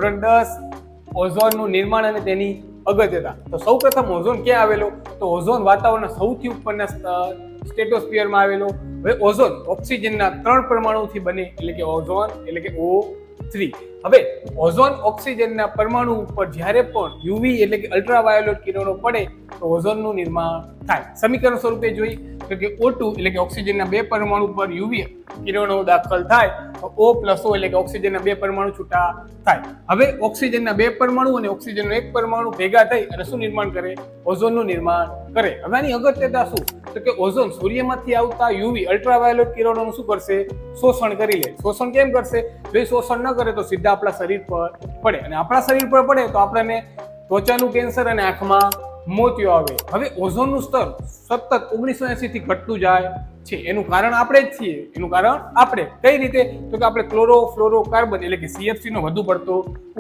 ધોરણ 10 ઓઝોનનું નિર્માણ અને તેની અગત્યતા. તો સૌપ્રથમ ઓઝોન ક્યાં આવેલો? તો ઓઝોન વાતાવરણના સૌથી ઉપરના સ્ટેટોસ્ફિયરમાં આવેલો. હવે ઓઝોન ઓક્સિજનના 3 પરમાણુથી બને, એટલે કે ઓઝોન એટલે કે O3. હવે ઓઝોન ઓક્સિજનના પરમાણુ ઉપર જ્યારે પણ યુવી એટલે કે અલ્ટ્રાવાયોલેટ કિરણો પડે તો ઓઝોનનું નિર્માણ થાય. સમીકરણ સ્વરૂપે જોઈએ તો કે O2 એટલે કે ઓક્સિજનના 2 પરમાણુ પર યુવી કિરણો દાખલ થાય તો O પ્લસ O એટલે કે ઓક્સિજનના 2 પરમાણુ છૂટા થાય. હવે ઓક્સિજનના 2 પરમાણુ અને ઓક્સિજનનો 1 પરમાણુ ભેગા થઈ અને શું નિર્માણ કરે? ઓઝોનનું નિર્માણ કરે. હવે આની અગત્યતા શું? તો કે ઓઝોન સૂર્યમાંથી આવતા યુવી અલ્ટ્રાવાયોલેટ કિરણોનું શું કરશે? શોષણ કરી લે. શોષણ કેમ કરશે? જો એ શોષણ ન કરે તો સીધા આપણા શરીર પર પડે, અને આપણા શરીર પર પડે તો આપણને ત્વચાનું કેન્સર અને આંખમાં મોતિયો આવે. હવે ઓઝોનનું સ્તર સતત 1980 થી ઘટતું જાય છે. એનું કારણ આપણે જ છીએ. એનું કારણ આપણે કઈ રીતે? તો કે આપણે ક્લોરોફ્લોરોકાર્બન એટલે કે CFC નો વધુ પડતો